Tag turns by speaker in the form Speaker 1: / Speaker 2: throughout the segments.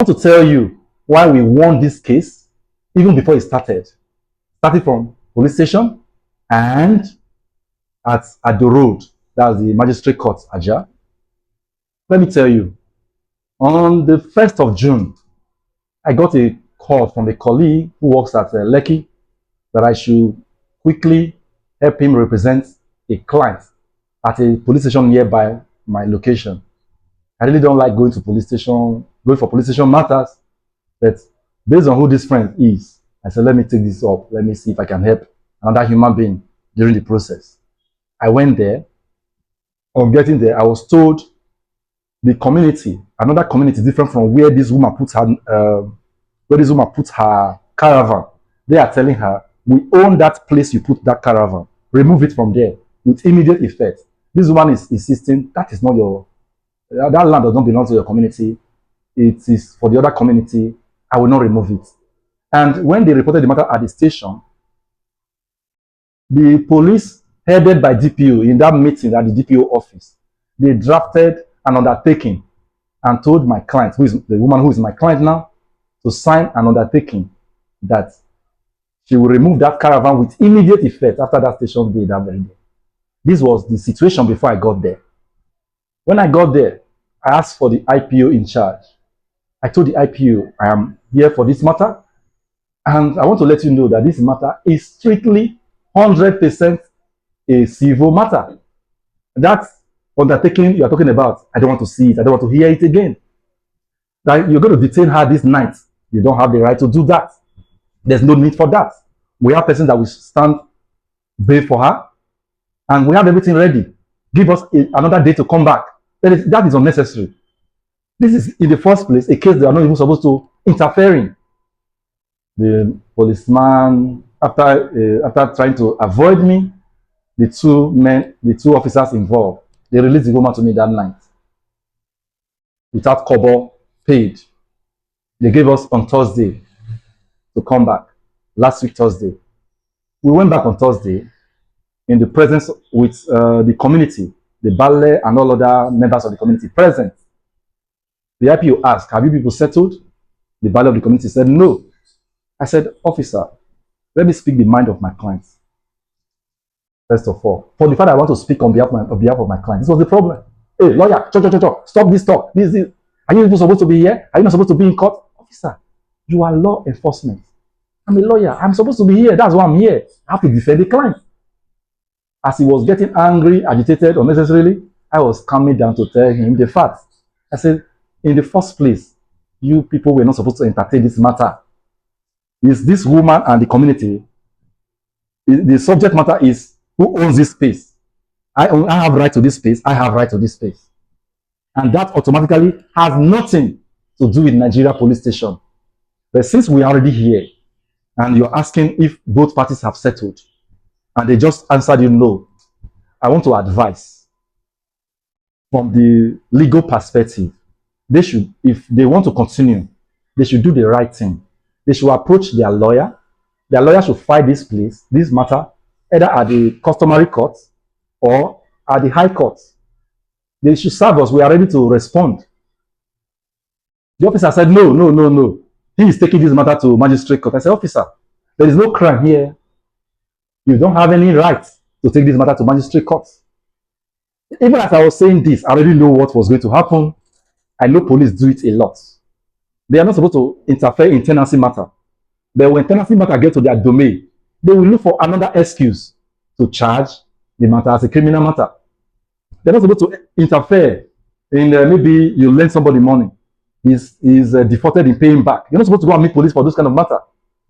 Speaker 1: want to tell you why we won this case even before it started. Starting from police station and at the road, that's the magistrate court, Aja. Let me tell you, on the 1st of June, I got a call from a colleague who works at Lekki that I should quickly help him represent a client at a police station nearby my location. I really don't like going for police station matters, but based on who this friend is, I said, let me take this up. Let me see if I can help another human being during the process. I went there. On getting there, I was told the community, another community different from where this woman put her caravan. They are telling her, we own that place you put that caravan. Remove it from there with immediate effect. This woman is insisting that is not that land does not belong to your community. It is for the other community. I will not remove it. And when they reported the matter at the station, the police headed by DPO in that meeting at the DPO office, they drafted an undertaking and told my client, who is the woman who is my client now, to sign an undertaking that she will remove that caravan with immediate effect after that station day that very day. This was the situation before I got there. When I got there, I asked for the IPO in charge. I told the IPO, I am here for this matter, and I want to let you know that this matter is strictly 100% a civil matter. That undertaking you are talking about, I don't want to see it. I don't want to hear it again. That you're going to detain her this night. You don't have the right to do that. There's no need for that. We have persons that will stand bail for her, and we have everything ready. Give us another day to come back. That is unnecessary. This is, in the first place, a case they are not even supposed to interfere in. The policeman, after trying to avoid me, the two officers involved, they released the woman to me that night without kobo paid. They gave us on Thursday to come back. Last week, Thursday. We went back on Thursday in the presence with the community, the ballet and all other members of the community present. The IPO asked, have you people settled? The ballet of the community said, no. I said, officer, let me speak the mind of my clients. First of all, for the fact I want to speak on behalf of my client. This was the problem. Hey, lawyer, stop this talk. Are you even supposed to be here? Are you not supposed to be in court? Officer, you are law enforcement. I'm a lawyer. I'm supposed to be here. That's why I'm here. I have to defend the client. As he was getting angry, agitated unnecessarily, I was calming down to tell him the facts. I said, in the first place, you people were not supposed to entertain this matter. Is this woman and the community, the subject matter is who owns this space. I have right to this space. I have right to this space. And that automatically has nothing to do with Nigeria police station. But since we are already here, and you're asking if both parties have settled, and they just answered you no, I want to advise from the legal perspective, they should, if they want to continue, they should do the right thing. They should approach their lawyer. Their lawyer should file this matter, either at the customary court or at the high court. They should serve us. We are ready to respond. The officer said, no. He is taking this matter to magistrate court. I said, officer, there is no crime here. You don't have any right to take this matter to magistrate court. Even as I was saying this, I already know what was going to happen. I know police do it a lot. They are not supposed to interfere in tenancy matter. But when tenancy matter get to their domain, they will look for another excuse to charge the matter as a criminal matter. They're not supposed to interfere in maybe you lend somebody money. He's defaulted in paying back. You're not supposed to go and meet police for those kind of matter.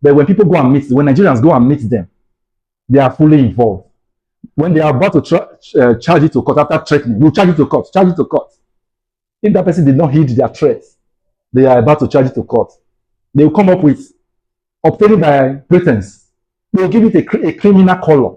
Speaker 1: But when people go and meet, when Nigerians go and meet them, they are fully involved. When they are about to charge it to court after threatening, we'll charge it to court, charge it to court. If that person did not heed their threats, they are about to charge it to court. They will come up with obtaining by pretense. They will give it a criminal color.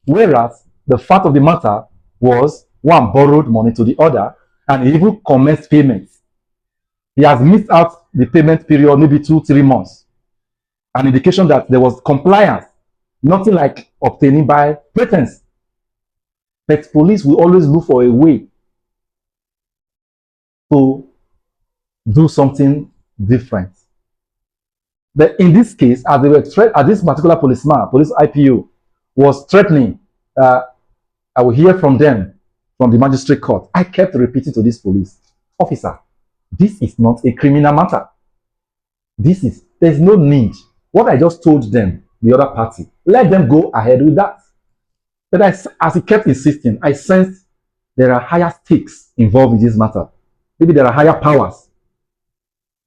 Speaker 1: Whereas the fact of the matter was one borrowed money to the other and he even commenced payments. He has missed out the payment period, maybe 2-3 months. An indication that there was compliance, nothing like obtaining by pretense. But police will always look for a way to do something different. But in this case, as they were as this particular policeman, police IPO, was threatening, I will hear from them, from the magistrate court. I kept repeating to this police officer, this is not a criminal matter. There's no need. What I just told them, the other party, let them go ahead with that. But as he kept insisting, I sensed there are higher stakes involved in this matter. Maybe there are higher powers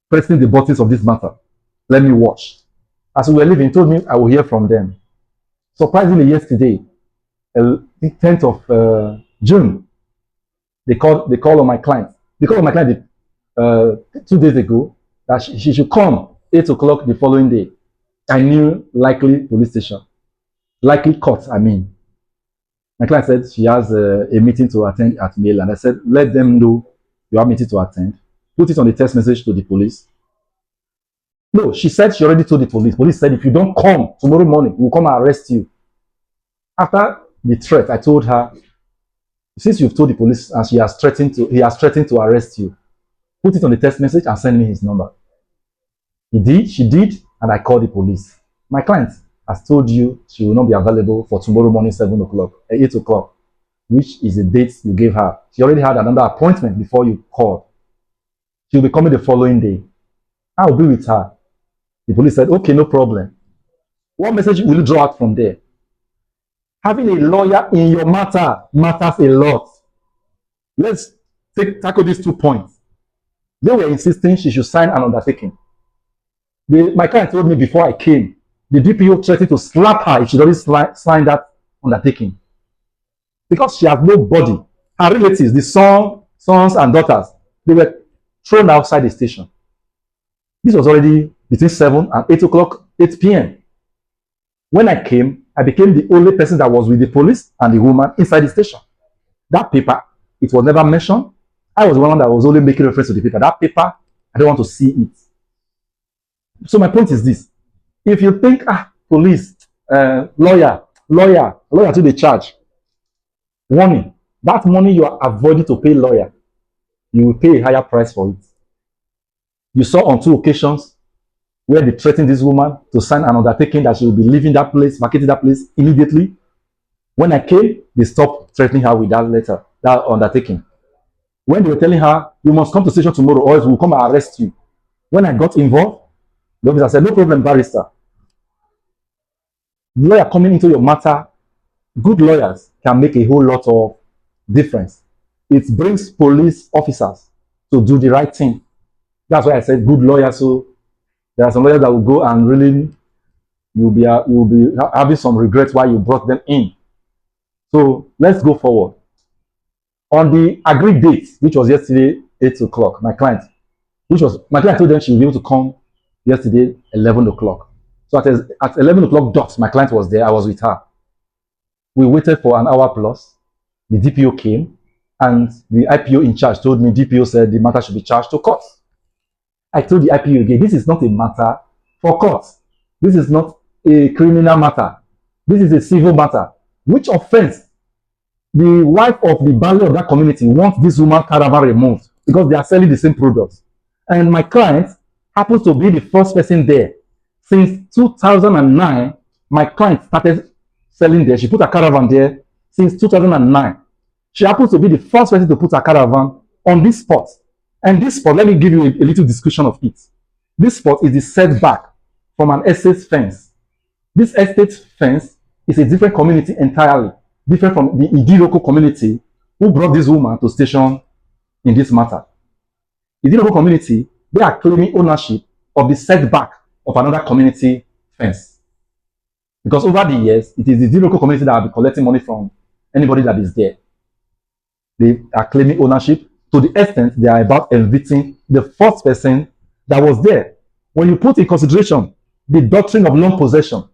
Speaker 1: pressing the buttons of this matter. Let me watch. As we were leaving, he told me I will hear from them. Surprisingly, yesterday, the 10th of June, they called on my client. They called on my client 2 days ago that she should come 8 o'clock the following day. I knew likely police station, likely court, I mean. My client said she has a meeting to attend at mail, and I said, let them know you have a meeting to attend. Put it on the text message to the police. No, she said she already told the police. Police said, if you don't come tomorrow morning, we'll come and arrest you. After the threat, I told her, since you've told the police and he has threatened to arrest you, put it on the text message and send me his number. He did, she did, and I called the police. My client has told you she will not be available for tomorrow morning, 7 o'clock, 8 o'clock, which is the date you gave her. She already had another appointment before you called. She will be coming the following day. I will be with her. The police said, okay, no problem. What message will you draw out from there? Having a lawyer in your matter matters a lot. Let's tackle these 2 points. They were insisting she should sign an undertaking. My client told me before I came, the DPO threatened to slap her if she doesn't sign that undertaking. Because she has nobody. Her relatives, the sons and daughters, they were thrown outside the station. This was already between 7 and 8 o'clock, 8 p.m. When I came, I became the only person that was with the police and the woman inside the station. That paper, it was never mentioned. I was the one that was only making reference to the paper. That paper, I don't want to see it. So my point is this. If you think, police, lawyer to the charge, warning, that money you are avoiding to pay lawyer, you will pay a higher price for it. You saw on 2 occasions where they threatened this woman to sign an undertaking that she will be leaving that place, vacating that place immediately. When I came, they stopped threatening her with that letter, that undertaking. When they were telling her, you must come to station tomorrow or else we'll come and arrest you. When I got involved, the officer said, no problem, barrister. Lawyer coming into your matter, good lawyers can make a whole lot of difference. It brings police officers to do the right thing. That's why I said good lawyers. So there are some lawyers that will go and really, you'll be having some regrets why you brought them in. So let's go forward. On the agreed date, which was yesterday, 8 o'clock, my client told them she would be able to come yesterday, 11 o'clock. So at 11 o'clock dot, my client was there. I was with her. We waited for an hour plus. The DPO came, and the IPO in charge told me, DPO said the matter should be charged to court. I told the IPO again, this is not a matter for court. This is not a criminal matter. This is a civil matter. Which offense? The wife of the barrier of that community wants this woman caravan removed because they are selling the same products. And my client happens to be the first person there. Since 2009, my client started selling there. She put a caravan there since 2009. She happens to be the first person to put a caravan on this spot. And this spot, let me give you a little description of it. This spot is the setback from an estate fence. This estate fence is a different community entirely, different from the Idiroko community who brought this woman to station in this matter. The Idiroko community, they are claiming ownership of the setback of another community fence. Because over the years, it is the Idiroko community that will be collecting money from anybody that is there. They are claiming ownership to the extent they are about evicting the first person that was there. When you put in consideration the doctrine of non-possession,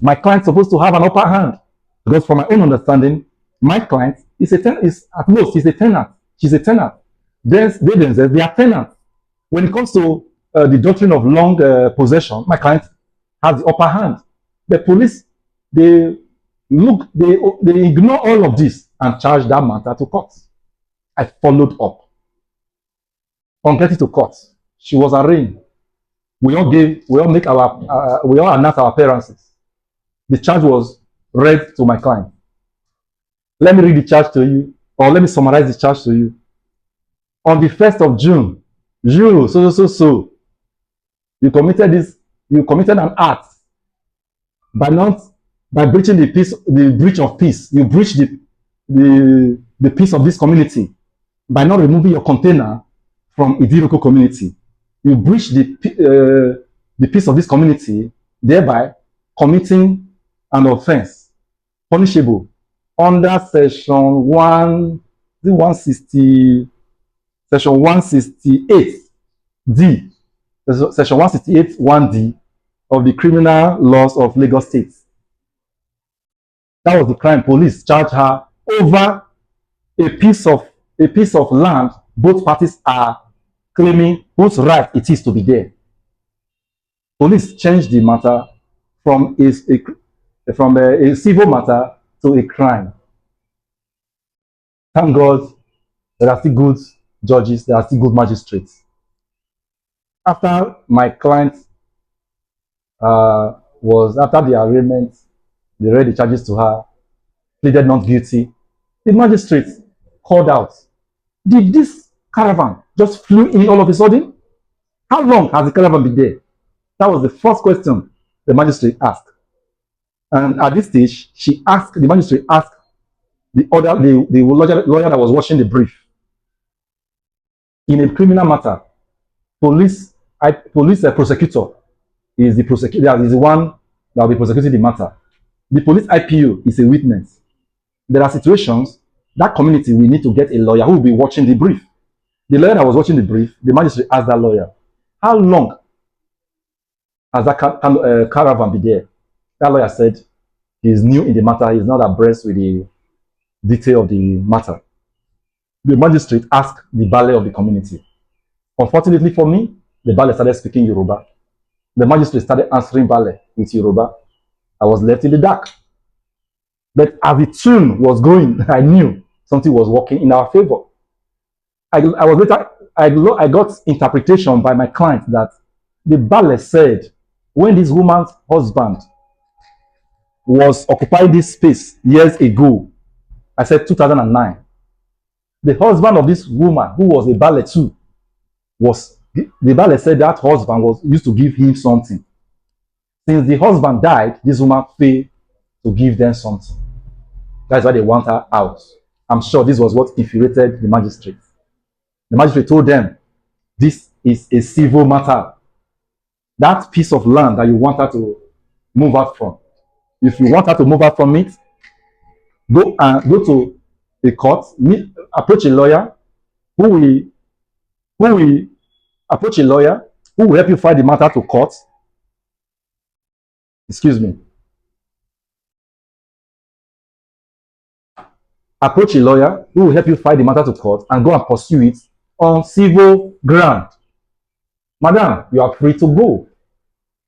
Speaker 1: my client is supposed to have an upper hand. Because from my own understanding, my client is at most a tenant. She's a tenant. They are tenants. When it comes to the doctrine of long possession, my client has the upper hand. The police, they ignore all of this and charge that matter to court. I followed up. On getting to court, she was arraigned. We all announced our appearances. The charge was read to my client. Let me read the charge to you, or let me summarize the charge to you. On the 1st of June, so, you committed an act by not by breaching the breach of peace. You breached the peace of this community by not removing your container from Idiroko community. You breach the peace of this community, thereby committing an offense punishable under section 160, section 168 D, section 168 1D of the criminal laws of Lagos State. That was the crime. Police charged her over a piece of land both parties are claiming whose right it is to be there. Police changed the matter from a civil matter to a crime. Thank God there are still good judges, there are still good magistrates. After my client after the arraignment, they read the charges to her, pleaded not guilty. The magistrate called out, did this caravan just flew in all of a sudden? How long has the caravan been there? That was the first question the magistrate asked. And at this stage, the magistrate asked the lawyer that was watching the brief. In a criminal matter, police prosecutor is the one that will be prosecuting the matter. The police IPO is a witness. There are situations that community will need to get a lawyer who will be watching the brief. The lawyer that was watching the brief, the magistrate asked that lawyer, how long has that caravan been there? That lawyer said he's new in the matter, he's not abreast with the detail of the matter. The magistrate asked the Baale of the community. Unfortunately for me, the Baale started speaking Yoruba. The magistrate started answering Baale with Yoruba. I was left in the dark. But as the tune was going, I knew something was working in our favor. I got interpretation by my client that the Baale said when this woman's husband was occupying this space years ago, I said 2009, the husband of this woman, who was a Baale too, the Baale said that husband used to give him something. Since the husband died, this woman failed to give them something. That's why they want her out. I'm sure this was what infuriated the magistrate. The magistrate told them, this is a civil matter. That piece of land that you want her to move out from, if you want her to move out from it, go to a court, approach a lawyer who will help you fight the matter to court. Excuse me. Approach a lawyer who will help you fight the matter to court and go and pursue it on civil ground. Madam, you are free to go.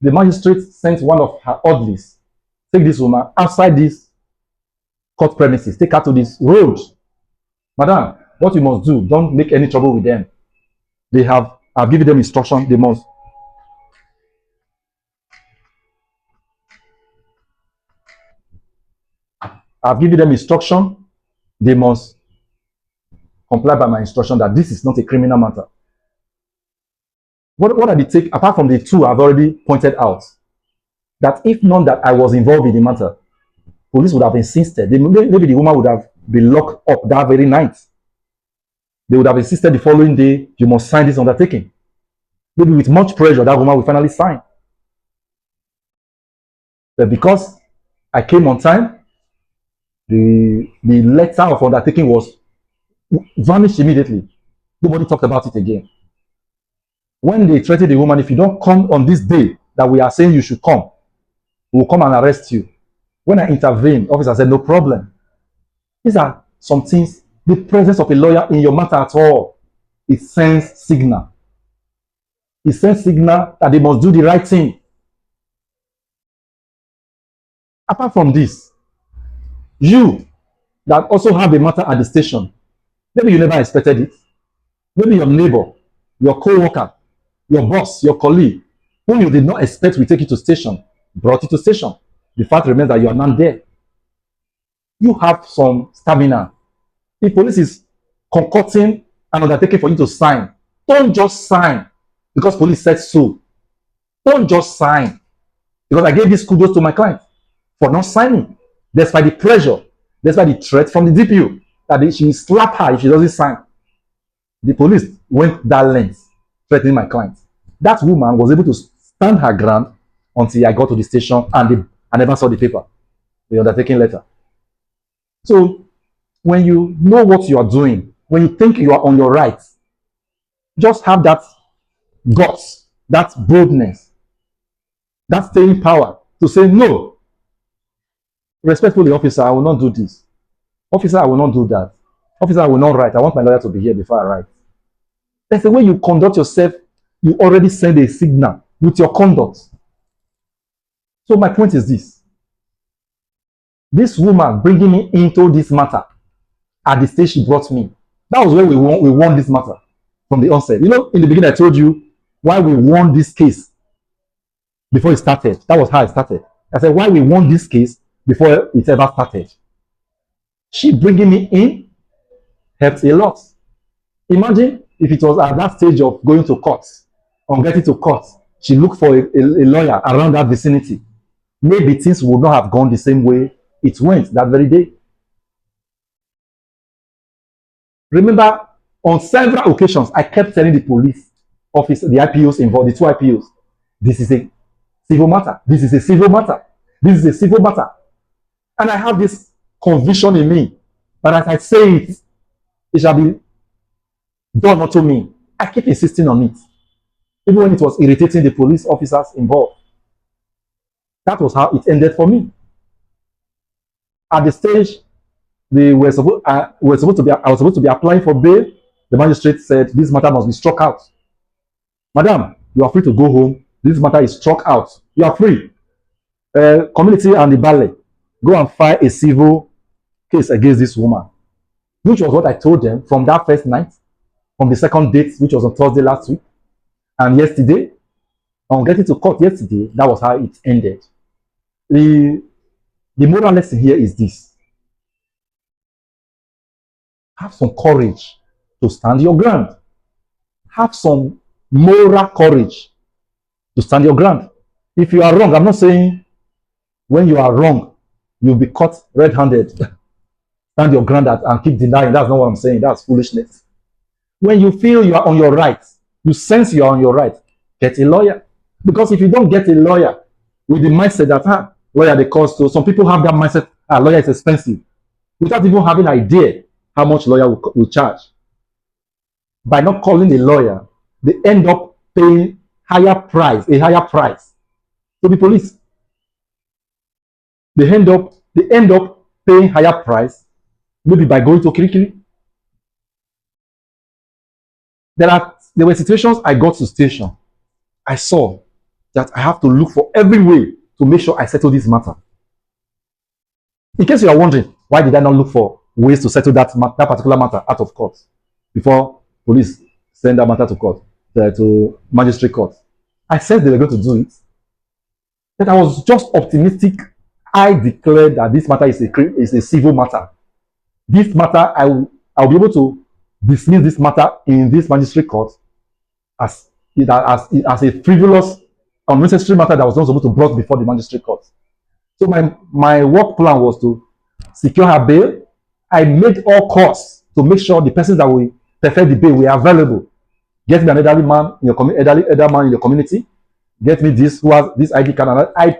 Speaker 1: The magistrate sent one of her orderlies, take this woman outside this court premises, take her to this road. Madam, what you must do, don't make any trouble with them. I've given them instruction, I've given them instruction, they must comply by my instruction that this is not a criminal matter. What are the take, apart from the two I've already pointed out, that if not that I was involved in the matter, police would have insisted, maybe the woman would have been locked up that very night. They would have insisted the following day, you must sign this undertaking. Maybe with much pressure, that woman will finally sign. But because I came on time, the letter of undertaking was vanished immediately. Nobody talked about it again. When they threatened the woman, if you don't come on this day that we are saying you should come, we will come and arrest you. When I intervened, officer said, no problem. These are some things, the presence of a lawyer in your matter at all, it sends signal. It sends signal that they must do the right thing. Apart from this, you that also have a matter at the station, maybe you never expected it. Maybe your neighbor, your co-worker, your boss, your colleague whom you did not expect will take you to station, brought you to station. The fact remains that you are not there. You have some stamina. If police is concocting an undertaking for you to sign, don't just sign because police said so. Don't just sign because I gave this kudos to my client for not signing, despite the pressure, despite the threat from the DPO that she will slap her if she doesn't sign. The police went that length, threatening my client. That woman was able to stand her ground until I got to the station and I never saw the paper, the undertaking letter. So when you know what you are doing, when you think you are on your right, just have that guts, that boldness, that staying power to say no. Respectfully, officer, I will not do this. Officer, I will not do that. Officer, I will not write. I want my lawyer to be here before I write. That's the way you conduct yourself. You already send a signal with your conduct. So my point is this. This woman bringing me into this matter at the stage she brought me, that was where we won this matter from the onset. You know, in the beginning I told you why we won this case before it started. That was how it started. I said why we won this case before it ever started. She bringing me in helped a lot. Imagine if it was at that stage of going to court, on getting to court, she looked for a lawyer around that vicinity. Maybe things would not have gone the same way it went that very day. Remember, on several occasions, I kept telling the police officer, the IPOs involved, the two IPOs, this is a civil matter. This is a civil matter. This is a civil matter. And I have this conviction in me that as I say it, it shall be done unto me. I keep insisting on it, even when it was irritating the police officers involved. That was how it ended for me. At the stage I was supposed to be applying for bail, the magistrate said this matter must be struck out. Madam, you are free to go home. This matter is struck out. You are free. Community and the ballet, go and file a civil case against this woman, which was what I told them from that first night, from the second date, which was on Thursday last week, and yesterday, on getting to court yesterday, that was how it ended. The moral lesson here is this. Have some courage to stand your ground. Have some moral courage to stand your ground. If you are wrong, I'm not saying when you are wrong, you'll be caught red-handed. Stand your ground and keep denying. That's not what I'm saying. That's foolishness. When you feel you are on your right, you sense you are on your right, get a lawyer. Because if you don't get a lawyer with the mindset that, lawyer they cost, so some people have that mindset, lawyer is expensive, without even having an idea how much lawyer will charge. By not calling a lawyer, they end up paying a higher price to the police. They end up paying higher price, maybe by going to Kirikiri. There were situations I got to station. I saw that I have to look for every way to make sure I settle this matter. In case you are wondering, why did I not look for ways to settle that particular matter out of court before police send that matter to court, to magistrate court? I said they were going to do it. But I was just optimistic. I declared that this matter is a civil matter. This matter, I'll be able to dismiss this matter in this magistrate court as a frivolous, unnecessary matter that was not supposed to be brought before the magistrate court. So my work plan was to secure her bail. I made all calls to make sure the persons that will perfect the bail were available. Get me an elderly man in your community. Get me this who has this ID card. And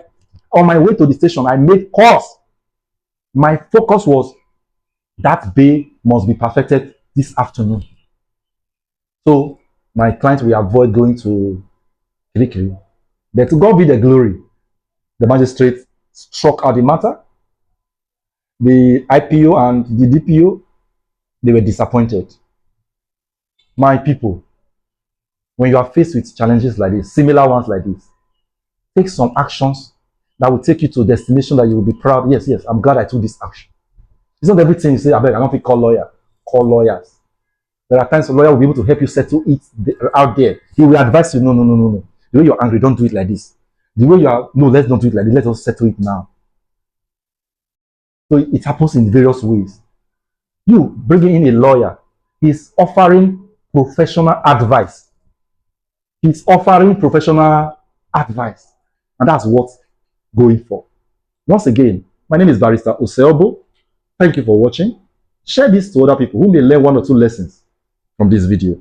Speaker 1: on my way to the station, I made calls. My focus was that bail must be perfected this afternoon. So my client will avoid going to Kirikiri. But to God be the glory. The magistrate struck out the matter. The IPO and the DPO, they were disappointed. My people, when you are faced with challenges like this, similar ones like this, take some actions that will take you to a destination that you will be proud. Yes, I'm glad I took this action. It's not everything you say, I don't think call lawyer. Call lawyers. There are times a lawyer will be able to help you settle it out there. He will advise you, no. The way you're angry, don't do it like this. The way you are, no, let's not do it like this. Let us settle it now. So it happens in various ways. You bringing in a lawyer, he's offering professional advice. He's offering professional advice. And that's what's going for. Once again, my name is Barrister Oseobo. Thank you for watching. Share this to other people who may learn one or two lessons from this video.